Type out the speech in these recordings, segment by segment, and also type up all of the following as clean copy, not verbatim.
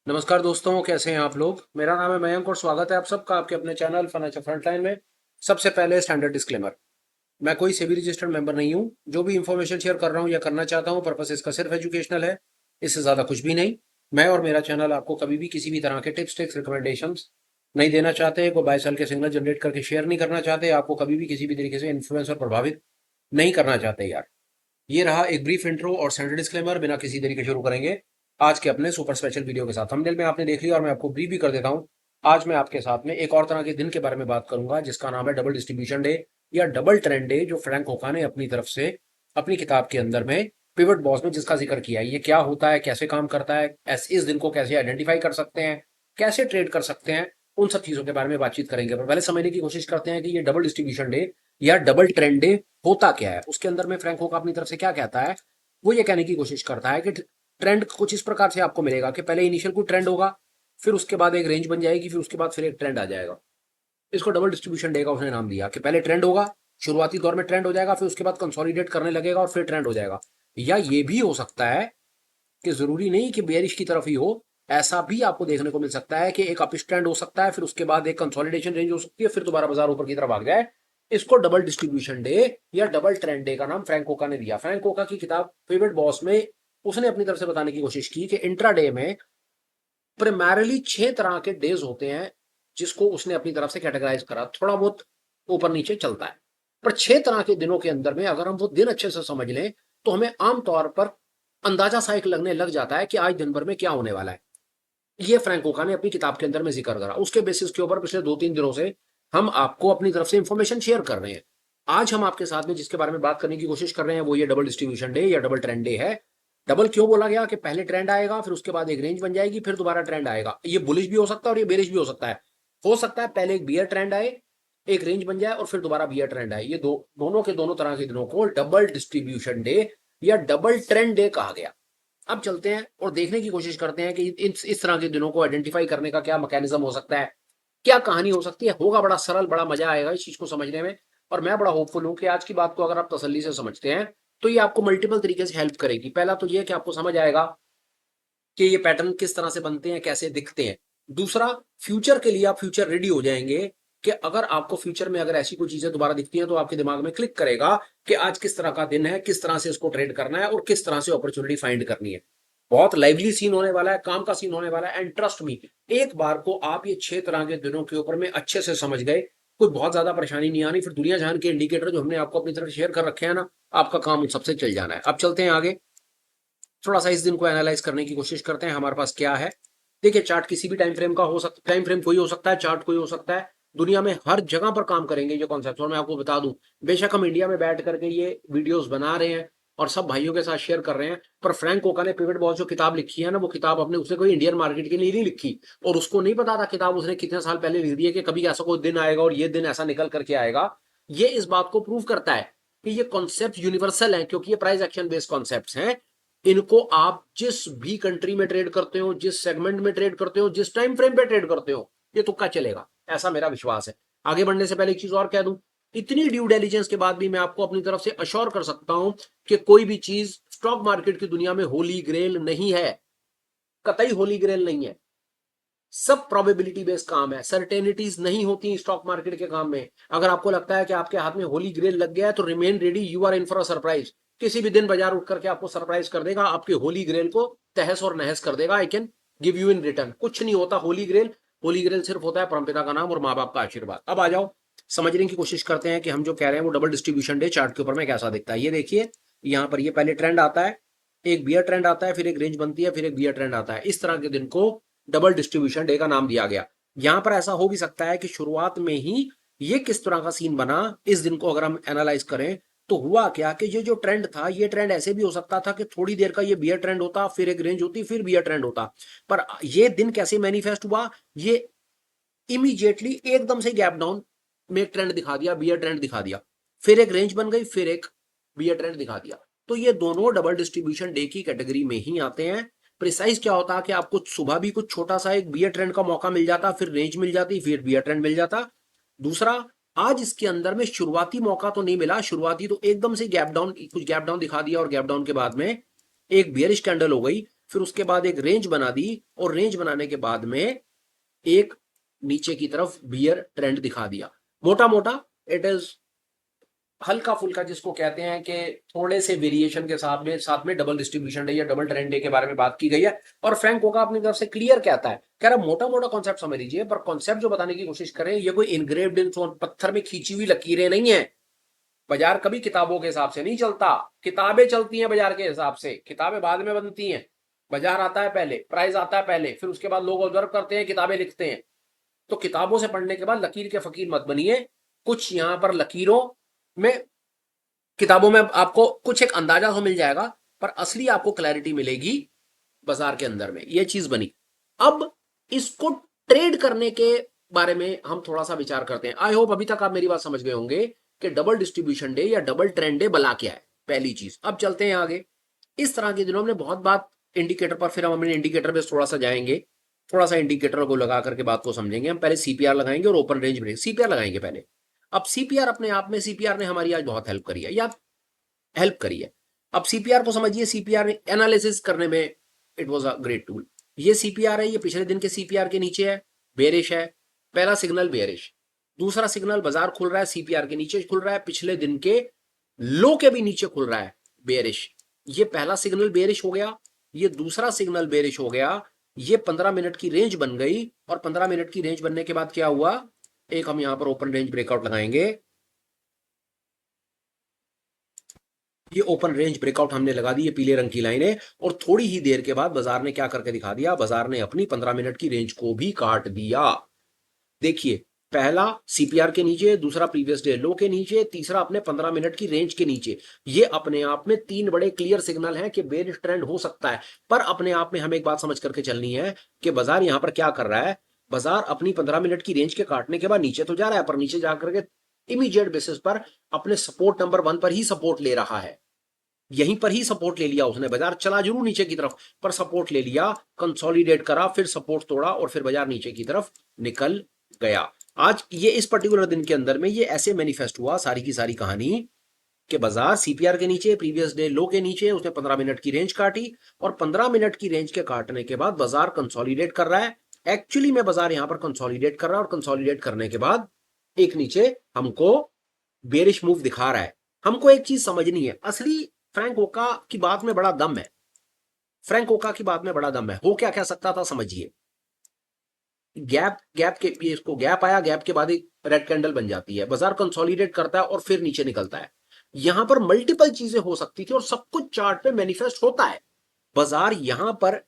नमस्कार दोस्तों, कैसे हैं आप लोग। मेरा नाम है मयंक और स्वागत है आप सबका आपके अपने चैनल फाइनेंशियल फ्रंटलाइन में। सबसे पहले स्टैंडर्ड डिस्क्लेमर, मैं कोई सेबी रजिस्टर्ड मेंबर नहीं हूं। जो भी इंफॉर्मेशन शेयर कर रहा हूं या करना चाहता हूं, पर्पस इसका सिर्फ एजुकेशनल है, इससे ज्यादा कुछ भी नहीं। मैं और मेरा चैनल आपको कभी भी किसी भी तरह के टिप्स टिक्स रिकमेंडेशन नहीं देना चाहते, कोई बाय सेल के सिग्नल जनरेट करके शेयर नहीं करना चाहते, आपको कभी भी किसी भी तरीके से इन्फ्लुएंस और प्रभावित नहीं करना चाहते यार। ये रहा एक ब्रीफ इंट्रो और स्टैंडर्ड डिस्क्लेमर। बिना किसी तरीके शुरू करेंगे आज के अपने सुपर स्पेशल वीडियो के साथ। थंबनेल में आपने देख लिया और मैं आपको ब्रीफ भी कर देता हूं। आज मैं आपके साथ में एक और तरह के दिन के बारे में बात करूंगा जिसका नाम है डबल डिस्ट्रीब्यूशन डे या डबल ट्रेंड डे, जो फ्रैंक होका ने अपनी तरफ से अपनी किताब के अंदर में पिवट बॉस में जिसका जिक्र किया है। ये क्या होता है, कैसे काम करता है, इस दिन को कैसे आइडेंटिफाई कर सकते हैं, कैसे ट्रेड कर सकते हैं, उन सब चीजों के बारे में बातचीत करेंगे। पर पहले समझने की कोशिश करते हैं कि ये डबल डिस्ट्रीब्यूशन डे या डबल ट्रेंड डे होता क्या है। उसके अंदर में फ्रैंक होका अपनी तरफ से क्या कहता है, वो ये कहने की कोशिश करता है कि ट्रेंड कुछ इस प्रकार से आपको मिलेगा कि पहले इनिशियल कोई ट्रेंड होगा, फिर उसके बाद एक रेंज बन जाएगी, फिर उसके बाद फिर एक ट्रेंड आ जाएगा। इसको डबल डिस्ट्रीब्यूशन डे का उसने नाम दिया कि पहले ट्रेंड होगा, शुरुआती दौर में ट्रेंड हो जाएगा, फिर उसके बाद कंसोलिडेट करने लगेगा और फिर ट्रेंड हो जाएगा। या ये भी हो सकता है कि जरूरी नहीं कि बेयरिश की तरफ ही हो, ऐसा भी आपको देखने को मिल सकता है कि एक अपिश ट्रेंड हो सकता है, फिर उसके बाद एक कंसोलिडेशन रेंज हो सकती है, फिर दोबारा बाजार ऊपर की तरफ भाग जाए। इसको डबल डिस्ट्रीब्यूशन डे या डबल ट्रेंड डे का नाम फ्रैंक कोका ने दिया। फ्रैंक कोका की किताब फेवरेट बॉस में उसने अपनी तरफ से बताने की कोशिश की कि इंट्रा डे में प्राइमरली 6 तरह के डेज होते हैं, जिसको उसने अपनी तरफ से कैटेगराइज करा। थोड़ा बहुत ऊपर नीचे चलता है, पर 6 तरह के दिनों के अंदर में अगर हम वो दिन अच्छे से समझ लें तो हमें आमतौर पर अंदाजा सा एक लगने लग जाता है कि आज दिन भर में क्या होने वाला है। ये फ्रैंक कोका ने अपनी किताब के अंदर में जिक्र करा। उसके बेसिस के ऊपर पिछले 2-3 दिनों से हम आपको अपनी तरफ से इंफॉर्मेशन शेयर कर रहे हैं। आज हम आपके साथ में जिसके बारे में बात करने की कोशिश कर रहे हैं वो ये डबल डिस्ट्रीब्यूशन डे या डबल ट्रेंड डे है। डबल क्यों बोला गया कि पहले ट्रेंड आएगा, फिर उसके बाद एक रेंज बन जाएगी, फिर दोबारा ट्रेंड आएगा। ये बुलिश भी हो सकता है और ये बेरिश भी हो सकता है। हो सकता है पहले एक बियर ट्रेंड आए, एक रेंज बन जाए और फिर दोबारा बियर ट्रेंड आए। ये दोनों के दोनों तरह के दिनों को डबल डिस्ट्रीब्यूशन डे या डबल ट्रेंड डे कहा गया। अब चलते हैं और देखने की कोशिश करते हैं कि इस तरह के दिनों को आइडेंटिफाई करने का क्या मैकेनिज्म हो सकता है, क्या कहानी हो सकती है। होगा बड़ा सरल, बड़ा मजा आएगा इस चीज को समझने में। और मैं बड़ा होपफुल हूं कि आज की बात को अगर आप तसल्ली से समझते हैं तो ये आपको मल्टीपल तरीके से हेल्प करेगी। पहला तो ये कि आपको समझ आएगा कि ये पैटर्न किस तरह से बनते हैं, कैसे दिखते हैं। दूसरा, फ्यूचर के लिए आप फ्यूचर रेडी हो जाएंगे कि अगर आपको फ्यूचर में अगर ऐसी कोई चीजें दोबारा दिखती हैं तो आपके दिमाग में क्लिक करेगा कि आज किस तरह का दिन है, किस तरह से इसको ट्रेड करना है और किस तरह से अपॉर्चुनिटी फाइंड करनी है। बहुत लाइवली सीन होने वाला है, काम का सीन होने वाला है। एंड ट्रस्ट मी, एक बार को आप ये 6 तरह के दिनों के ऊपर में अच्छे से समझ गए, कोई बहुत ज्यादा परेशानी नहीं आनी। फिर दुनिया जहान के इंडिकेटर जो हमने आपको अपनी तरफ शेयर कर रखे हैं ना, आपका काम उन सबसे चल जाना है। अब चलते हैं आगे, थोड़ा सा इस दिन को एनालाइज करने की कोशिश करते हैं हमारे पास क्या है। देखिए, चार्ट किसी भी टाइम फ्रेम का हो सकता, टाइम फ्रेम कोई हो सकता है, चार्ट कोई हो सकता है। दुनिया में हर जगह पर काम करेंगे ये कॉन्सेप्ट। और मैं आपको बता दूं, बेशक हम इंडिया में बैठ करके ये वीडियोस बना रहे हैं और सब भाइयों के साथ शेयर कर रहे हैं, पर फ्रैंक कोका ने पिवट बॉस जो किताब लिखी है ना, वो किताब अपने उसने कोई इंडियन मार्केट के लिए नहीं लिखी। और उसको नहीं पता था किताब उसने कितने साल पहले लिख दी है कि कभी ऐसा कोई दिन आएगा और ये दिन ऐसा निकल करके आएगा। ये इस बात को प्रूव करता है कि ये कॉन्सेप्ट यूनिवर्सल है, क्योंकि ये प्राइस एक्शन बेस्ड कॉन्सेप्ट हैं। इनको आप जिस भी कंट्री में ट्रेड करते हो, जिस सेगमेंट में ट्रेड करते हो, जिस टाइम फ्रेम पे ट्रेड करते हो, ये तुक्का चलेगा, ऐसा मेरा विश्वास है। आगे बढ़ने से पहले एक चीज और कह दूं, इतनी ड्यू डिलिजेंस के बाद भी मैं आपको अपनी तरफ से अश्योर कर सकता हूं कि कोई भी चीज स्टॉक मार्केट की दुनिया में होली ग्रेल नहीं है। कतई होली ग्रेल नहीं है। सब प्रोबेबिलिटी बेस्ड काम है, सर्टेनिटीज नहीं होती स्टॉक मार्केट के काम में। अगर आपको लगता है कि आपके हाथ में होली ग्रेल लग गया है तो remain ready, you are in for a surprise. किसी भी दिन बाजार उठ करके आपको सरप्राइज कर देगा, आपके होली ग्रेल को तहस और नहस कर देगा। I can give you in return. कुछ नहीं होता होली ग्रेल। होली ग्रेल सिर्फ होता है परमपिता का नाम और माँ बाप का आशीर्वाद। अब आ जाओ, समझने की कोशिश करते हैं कि हम जो कह रहे हैं वो डबल डिस्ट्रीब्यूशन डे चार्ट के ऊपर में कैसा दिखता है। ये देखिए, यहाँ पर ये पहले ट्रेंड आता है, एक बियर ट्रेंड आता है, फिर एक रेंज बनती है, फिर एक बियर ट्रेंड आता है। इस तरह के दिन को डबल डिस्ट्रीब्यूशन डे का नाम दिया गया। यहां पर ऐसा हो भी सकता है कि शुरुआत में ही ये किस तरह का सीन बना, इस दिन को अगर हम एनालाइज करें तो हुआ क्या कि ये जो ट्रेंड था, ये ट्रेंड ऐसे भी हो सकता था कि थोड़ी देर का ये बियर ट्रेंड होता, फिर एक रेंज होती, फिर बियर ट्रेंड होता। पर ये दिन कैसे मैनिफेस्ट हुआ, ये इमीडिएटली एकदम से गैप डाउन में एक ट्रेंड दिखा दिया, बियर ट्रेंड दिखा दिया, फिर एक रेंज बन गई, फिर एक बियर ट्रेंड दिखा दिया। तो ये दोनों डबल डिस्ट्रीब्यूशन डे की कैटेगरी में ही आते हैं। प्रिसाइज क्या होता है कि आपको सुबह भी कुछ छोटा सा एक बियर ट्रेंड का मौका मिल जाता, फिर रेंज मिल जाती, फिर बियर ट्रेंड मिल जाता। दूसरा, आज इसके अंदर में शुरुआती मौका तो नहीं मिला, शुरुआती तो एकदम से गैप डाउन, कुछ गैप डाउन दिखा दिया और गैप डाउन के बाद में एक बियरिश कैंडल हो गई, फिर उसके बाद एक रेंज बना दी, और रेंज बनाने के बाद में एक नीचे की तरफ बियर ट्रेंड दिखा दिया। मोटा मोटा इट इज हल्का फुल्का जिसको कहते हैं कि थोड़े से वेरिएशन के साथ में डबल डिस्ट्रीब्यूशन डे या डबल ट्रेंड डे के बारे में बात की गई है। और फ्रैंक कोका अपनी तरफ से क्लियर कहता है, कह रहा मोटा मोटा कॉन्सेप्ट समझ लीजिए, पर कॉन्सेप्ट जो बताने की कोशिश करें ये कोई इनग्रेव्ड इन स्टोन, पत्थर में खींची हुई लकीरें नहीं है। बाजार कभी किताबों के हिसाब से नहीं चलता, किताबें चलती हैं बाजार के हिसाब से, किताबें बाद में बनती हैं। बाजार आता है पहले, प्राइस आता है पहले, फिर उसके बाद लोग ऑब्जर्व करते हैं, किताबें लिखते हैं। तो किताबों से पढ़ने के बाद लकीर के फकीर मत बनिए। कुछ यहां पर लकीरों में, किताबों में आपको कुछ एक अंदाजा तो मिल जाएगा, पर असली आपको क्लैरिटी मिलेगी बाजार के अंदर में। ये चीज बनी। अब इसको ट्रेड करने के बारे में हम थोड़ा सा विचार करते हैं। आई होप अभी तक आप मेरी बात समझ गए होंगे कि डबल डिस्ट्रीब्यूशन डे या डबल ट्रेंड डे भला क्या है, पहली चीज। अब चलते हैं आगे। इस तरह के दिनों में बहुत बात इंडिकेटर पर, फिर हम अपने इंडिकेटर पे थोड़ा सा जाएंगे, थोड़ा सा इंडिकेटर को लगा करके बात को समझेंगे। हम पहले सीपीआर लगाएंगे और ओपन रेंज ब्रेक, सीपीआर लगाएंगे पहले। अब सीपीआर अपने आप में, सीपीआर ने हमारी आज बहुत हेल्प करी है, या हेल्प करी है। अब सीपीआर को समझिए, सीपीआर एनालिसिस करने में it was a great tool. ये सीपीआर है, ये पिछले दिन के सीपीआर के नीचे है, बेरिश है। पहला सिग्नल बेरिश, दूसरा सिग्नल बाजार खुल रहा है सीपीआर के नीचे खुल रहा है, पिछले दिन के लो के भी नीचे खुल रहा है, बेरिश। ये पहला सिग्नल बेरिश हो गया, ये दूसरा सिग्नल बेरिश हो गया। ये 15 मिनट की रेंज बन गई, और 15 मिनट की रेंज बनने के बाद क्या हुआ, एक हम यहां पर ओपन रेंज ब्रेकआउट लगाएंगे। ये ओपन रेंज ब्रेकआउट हमने लगा दी, ये पीले रंग की लाइनें। और थोड़ी ही देर के बाद बाजार ने क्या करके दिखा दिया, बाजार ने अपनी 15 मिनट की रेंज को भी काट दिया। देखिए, पहला सीपीआर के नीचे, दूसरा प्रीवियस डे लो के नीचे, तीसरा अपने 15 मिनट की रेंज के नीचे। ये अपने आप में तीन बड़े क्लियर सिग्नल हैं कि बेरिश ट्रेंड हो सकता है। पर अपने आप में हमें एक बात समझ करके चलनी है कि बाजार यहां पर क्या कर रहा है। बाजार अपनी 15 मिनट की रेंज के काटने के बाद नीचे तो जा रहा है, पर नीचे जाकर के इमीडिएट बेसिस पर अपने सपोर्ट नंबर 1 पर ही सपोर्ट ले रहा है। यहीं पर ही सपोर्ट ले लिया उसने। बाजार चला जरूर नीचे की तरफ, पर सपोर्ट ले लिया, कंसोलिडेट करा, फिर सपोर्ट तोड़ा, और फिर बाजार नीचे की तरफ निकल गया। आज ये इस पर्टिकुलर दिन के अंदर में ये ऐसे मैनिफेस्ट हुआ सारी की सारी कहानी कि बाजार सीपीआर के नीचे, प्रीवियस डे लो के नीचे, उसने 15 मिनट की रेंज काटी, और 15 मिनट की रेंज के काटने के बाद बाजार कंसोलिडेट कर रहा है। एक्चुअली में बाजार यहां पर कंसोलिडेट कर रहा है, और कंसोलिडेट करने के बाद एक नीचे हमको बेरिश मूव दिखा रहा है। हमको एक चीज समझनी है, असली फ्रैंक कोका की बात में बड़ा दम है। फ्रैंक कोका की बात में बड़ा दम है। हो क्या कह सकता था, समझिए। गैप के इसको गैप आया, गैप के बाद एक रेड कैंडल बन जाती है, बाजार कंसोलिडेट करता है और फिर नीचे निकलता है। यहां पर मल्टीपल चीजें हो सकती थी, और सब कुछ चार्ट पे मैनिफेस्ट होता है। बाजार यहां पर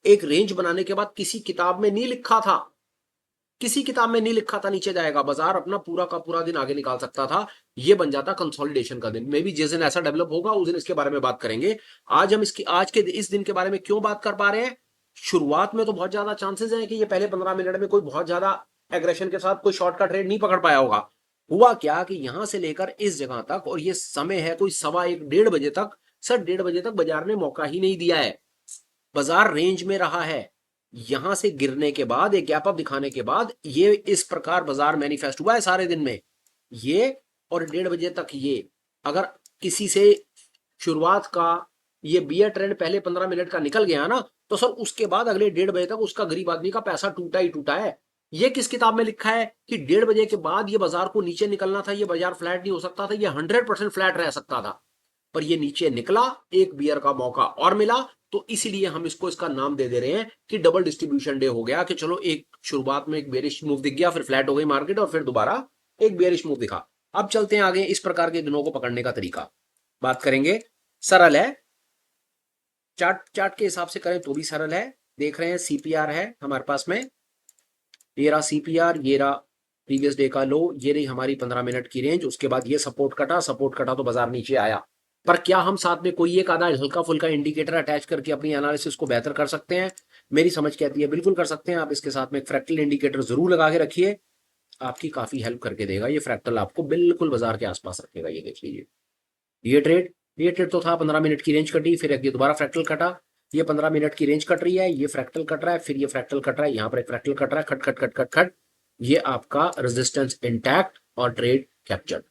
एक रेंज बनाने के बाद किसी किताब में नहीं लिखा था, किसी किताब में नहीं लिखा था नीचे जाएगा। बाजार अपना पूरा का पूरा दिन आगे निकाल सकता था, ये बन जाता कंसोलिडेशन का दिन। मे बी जिस दिन ऐसा डेवलप होगा उस दिन इसके बारे में बात करेंगे। आज हम आज के इस दिन के बारे में क्यों बात कर पा रहे हैं, शुरुआत में तो बहुत ज्यादा चांसेस हैं कि ये पहले 15 मिनट में कोई बहुत ज्यादा एग्रेशन के साथ कोई शॉर्ट का ट्रेड नहीं पकड़ पाया होगा। हुआ क्या कि यहां से लेकर इस जगह तक, और ये समय है कोई 1:15 1:30 बजे तक, सर 1:30 बजे तक बाजार ने मौका ही नहीं दिया है। बाजार रेंज में रहा है। यहां से गिरने के बाद, एक गैप अप दिखाने के बाद, ये इस प्रकार बाजार मैनिफेस्ट हुआ है सारे दिन में ये। और 1:30 बजे तक ये, अगर किसी से शुरुआत का ये बियर ट्रेंड पहले 15 मिनट का निकल गया ना, तो सर उसके बाद अगले 1:30 बजे तक उसका गरीब आदमी का पैसा टूटा ही टूटा है। ये किस किताब में लिखा है कि 1:30 बजे के बाद ये बाजार को नीचे निकलना था, ये बाजार फ्लैट नहीं हो सकता था, ये 100% फ्लैट रह सकता था। पर ये नीचे निकला, एक बियर का मौका और मिला, तो इसीलिए हम इसको इसका नाम दे रहे हैं कि डबल डिस्ट्रीब्यूशन डे हो गया। कि चलो, एक शुरुआत में एक बेरिश मूव दिख गया, फिर फ्लैट हो गई मार्केट, और फिर दोबारा एक बेरिश मूव दिखा। अब चलते हैं आगे। इस प्रकार के दिनों को पकड़ने का तरीका बात करेंगे, सरल है। चार्ट के हिसाब से करें तो भी सरल है। देख रहे हैं सीपीआर है हमारे पास में, ये रहा सीपीआर, ये रहा प्रीवियस डे का लो, ये रही हमारी 15 मिनट की रेंज। उसके बाद ये सपोर्ट कटा तो बाजार नीचे आया। पर क्या हम साथ में कोई एक आधा हल्का फुल्का इंडिकेटर अटैच करके अपनी एनालिसिस को बेहतर कर सकते हैं? मेरी समझ कहती है बिल्कुल कर सकते हैं। आप इसके साथ में एक फ्रैक्टल इंडिकेटर जरूर लगा के रखिए, आपकी काफी हेल्प करके देगा। ये फ्रैक्टल आपको बिल्कुल बाजार के आसपास रखेगा। ये देख लीजिए, ये ट्रेड तो था, 15 मिनट की रेंज कटी, फिर ये दोबारा फ्रैक्टल कटा, ये 15 मिनट की रेंज कट रही है, ये फ्रैक्टल कट रहा है, फिर ये फ्रैक्टल कट रहा है, यहाँ पर एक फ्रैक्टल कट रहा है, खट खट खट खट खट, ये आपका रेजिस्टेंस इंटैक्ट और trade captured.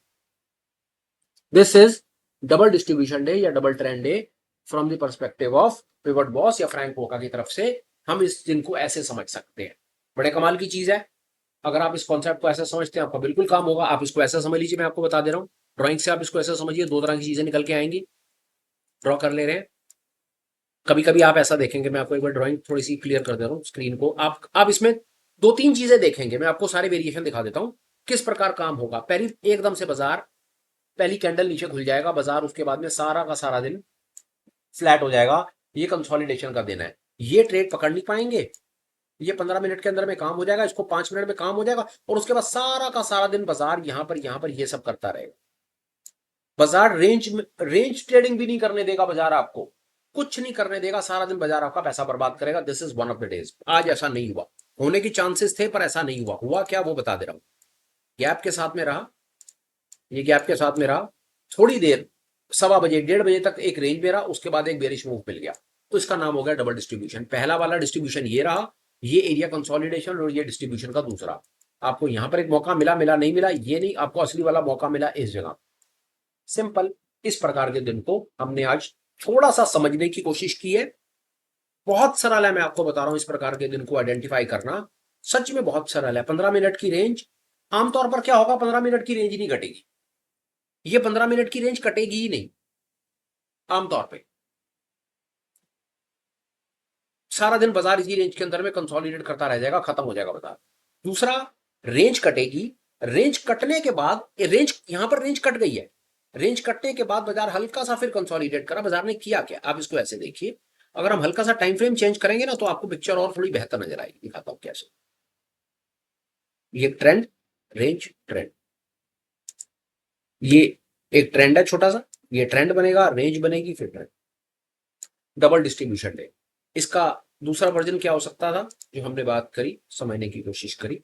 This is double distribution day या double trend day from the perspective of pivot boss या फ्रैंक वोका की तरफ से हम इस दिन को ऐसे समझ सकते हैं। बड़े कमाल की चीज है। अगर आप इस कॉन्सेप्ट को ऐसा समझते हैं आपका बिल्कुल काम होगा। आप इसको ऐसा समझ लीजिए, मैं आपको बता दे रहा हूँ। ड्राइंग से आप इसको ऐसा समझिए, दो तरह की चीजें निकल के आएंगी। ड्रॉ कर ले रहे हैं। कभी कभी आप ऐसा देखेंगे, मैं आपको एक बार ड्राइंग थोड़ी सी क्लियर कर दे रहा हूँ स्क्रीन को। आप इसमें दो तीन चीजें देखेंगे, मैं आपको सारे वेरिएशन दिखा देता हूँ किस प्रकार काम होगा। पहली एकदम से बाजार, पहली कैंडल नीचे खुल जाएगा बाजार, उसके बाद में सारा का सारा दिन फ्लैट हो जाएगा। ये कंसोलिडेशन का दिन है। ये ट्रेड पकड़ नहीं पाएंगे। ये 15 मिनट के अंदर में काम हो जाएगा, इसको 5 मिनट में काम हो जाएगा, और उसके बाद सारा का सारा दिन बाजार यहां पर ये सब करता रहेगा। बाजार रेंज ट्रेडिंग भी नहीं करने देगा। बाजार आपको कुछ नहीं करने देगा, सारा दिन बाजार आपका पैसा बर्बाद करेगा। This is one of the days. आज ऐसा नहीं हुआ, होने की चांसेस थे पर ऐसा नहीं हुआ। हुआ क्या वो बता दे रहा हूं। गैप के साथ में रहा, ये गैप के साथ में रहा थोड़ी देर, 1:15 1:30 बजे तक एक रेंज में रहा, उसके बाद एक बेरिश मूव मिल गया। तो इसका नाम हो गया डबल डिस्ट्रीब्यूशन। पहला वाला डिस्ट्रीब्यूशन ये रहा, ये एरिया कंसोलिडेशन, और ये डिस्ट्रीब्यूशन का दूसरा। आपको यहां पर एक मौका मिला, मिला नहीं मिला ये नहीं, आपको असली वाला मौका मिला इस जगह। सिंपल। इस प्रकार के दिन को हमने आज थोड़ा सा समझने की कोशिश की है। बहुत सरल है, मैं आपको बता रहा हूं। इस प्रकार के दिन को आइडेंटिफाई करना सच में बहुत सरल है। 15 मिनट की रेंज, आमतौर पर क्या होगा, 15 मिनट की रेंज नहीं कटेगी। ये 15 मिनट की रेंज कटेगी ही नहीं आमतौर पे। सारा दिन बाजार इसी रेंज के अंदर में कंसोलिडेट करता रह जाएगा, खत्म हो जाएगा बाजार। दूसरा, रेंज कटेगी। रेंज कटने के बाद, रेंज यहां पर रेंज कट गई है, रेंज कटने के बाद बाजार हल्का सा फिर कंसोलिडेट करा। बाजार ने किया क्या, आप इसको ऐसे देखिए। अगर हम हल्का सा टाइम फ्रेम चेंज करेंगे ना, तो आपको पिक्चर और थोड़ी बेहतर नजर आएगी। दिखाता हूं कैसे। ये ट्रेंड, रेंज, ट्रेंड, ये एक ट्रेंड है छोटा सा, ये ट्रेंड बनेगा, रेंज बनेगी, फिर ट्रेंड। Double distribution day. इसका दूसरा वर्जन क्या हो सकता था, जो हमने बात करी, समझने की कोशिश करी।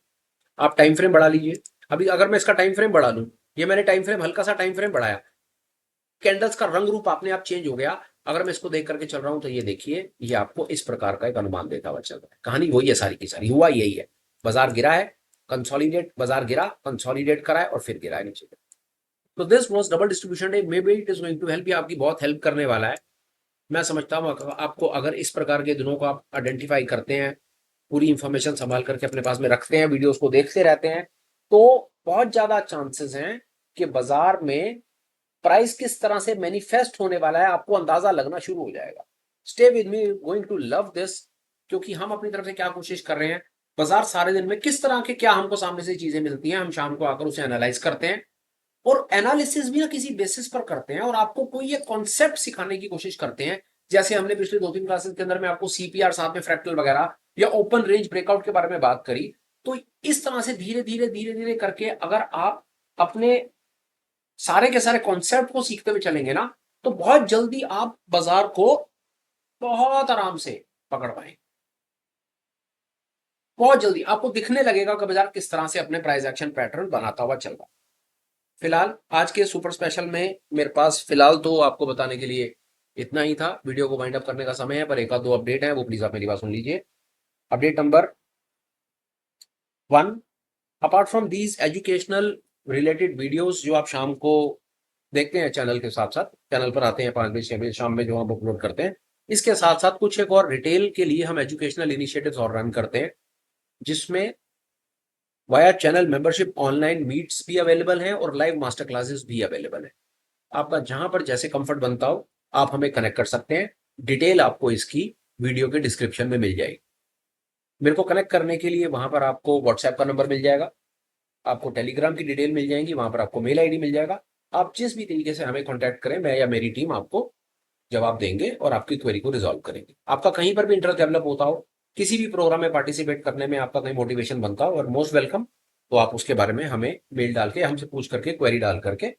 आप टाइम फ्रेम बढ़ा लीजिए। अभी अगर मैं इसका टाइम फ्रेम बढ़ा लूं, ये मैंने टाइम फ्रेम, हल्का सा टाइम फ्रेम बढ़ाया, कैंडल्स का रंग रूप अपने आप चेंज हो गया। अगर मैं इसको देख करके चल रहा हूं तो ये देखिए, ये आपको इस प्रकार का एक अनुमान देता हुआ चल रहा है। कहानी वही है सारी की सारी, हुआ यही है। बाजार गिरा है, कंसोलिडेट, बाजार गिरा, कंसोलिडेट करा है, और फिर गिरा है नीचे। तो this was double distribution day. Maybe it is going to help, ये आपकी बहुत हेल्प करने वाला है। मैं समझता हूँ आपको, अगर इस प्रकार के दिनों को आप आइडेंटिफाई करते हैं, पूरी इंफॉर्मेशन संभाल करके अपने पास में रखते हैं, वीडियोस को देखते रहते हैं, तो बहुत ज्यादा चांसेस हैं कि बाजार में प्राइस किस तरह से मैनिफेस्ट होने वाला है आपको अंदाजा लगना शुरू हो जाएगा। Stay with me, going to love this. क्योंकि हम अपनी तरफ से क्या कोशिश कर रहे हैं, बाजार सारे दिन में किस तरह के क्या हमको सामने से चीजें मिलती हैं, हम शाम को आकर उसे एनालाइज करते हैं, और एनालिसिस भी ना किसी बेसिस पर करते हैं, और आपको कोई एक कॉन्सेप्ट सिखाने की कोशिश करते हैं। जैसे हमने पिछले 2-3 क्लासेस के अंदर में आपको सीपीआर, साथ में फ्रैक्टल वगैरह, या ओपन रेंज ब्रेकआउट के बारे में बात करी। तो इस तरह से धीरे धीरे धीरे धीरे करके अगर आप अपने सारे के सारे कॉन्सेप्ट को सीखते हुए चलेंगे ना, तो बहुत जल्दी आप बाजार को बहुत आराम से पकड़ पाएंगे। बहुत जल्दी आपको दिखने लगेगा कि बाजार किस तरह से अपने प्राइस एक्शन पैटर्न बनाता हुआ चल रहा है। फिलहाल आज के सुपर स्पेशल में मेरे पास फिलहाल तो आपको बताने के लिए इतना ही था। वीडियो को वाइंड अप करने का समय है, पर एक आध दो अपडेट है, वो प्लीज आप मेरी बात सुन लीजिए। Update number 1, apart from these educational related videos जो आप शाम को देखते हैं चैनल के साथ साथ, चैनल पर आते हैं 5 बजे 6 बजे शाम में जो हम अपलोड करते हैं, इसके साथ साथ कुछ एक और रिटेल के लिए हम एजुकेशनल इनिशिएटिव्स और रन करते हैं, जिसमें via channel membership online meets भी अवेलेबल हैं और लाइव मास्टर क्लासेस भी अवेलेबल है। आपका जहां पर जैसे कंफर्ट बनता हो आप हमें कनेक्ट कर सकते हैं। डिटेल आपको इसकी वीडियो के डिस्क्रिप्शन में मिल जाएगी। मेरे को कनेक्ट करने के लिए वहां पर आपको व्हाट्सएप का नंबर मिल जाएगा, आपको टेलीग्राम की डिटेल मिल जाएगी, वहां पर आपको मेल आईडी मिल जाएगा। आप जिस भी तरीके से हमें कॉन्टैक्ट करें, मैं या मेरी टीम आपको जवाब देंगे और आपकी क्वेरी को रिजॉल्व करेंगे। आपका कहीं पर भी इंटरेस्ट डेवलप होता हो, किसी भी प्रोग्राम में पार्टिसिपेट करने में आपका कहीं मोटिवेशन बनता हो, और मोस्ट वेलकम, तो आप उसके बारे में हमें मेल डाल के, हमसे पूछ करके, क्वेरी डाल करके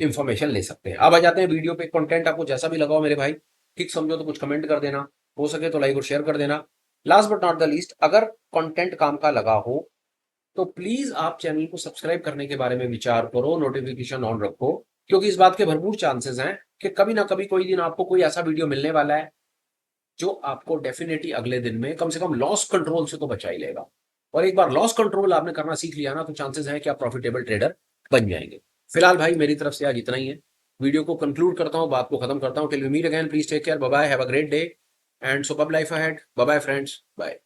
इंफॉर्मेशन ले सकते हैं। अब आ जाते हैं वीडियो पे। कंटेंट आपको जैसा भी लगा हो मेरे भाई, ठीक समझो तो कुछ कमेंट कर देना, हो सके तो लाइक और शेयर कर देना। Last but not the least, अगर कंटेंट काम का लगा हो तो प्लीज आप चैनल को सब्सक्राइब करने के बारे में विचार करो, नोटिफिकेशन ऑन रखो, क्योंकि इस बात के भरपूर चांसेस हैं कि कभी ना कभी कोई दिन आपको कोई ऐसा वीडियो मिलने वाला है जो आपको डेफिनेटली अगले दिन में कम से कम लॉस कंट्रोल से तो बचा ही लेगा। और एक बार लॉस कंट्रोल आपने करना सीख लिया ना, तो चांसेस है कि आप प्रॉफिटेबल ट्रेडर बन जाएंगे। फिलहाल भाई मेरी तरफ से आज इतना ही है। वीडियो को कंक्लूड करता हूं, बात को खत्म करता हूं। Till we meet again, please take care, bye bye, have a great day. and superb life ahead. Bye bye, friends. Bye.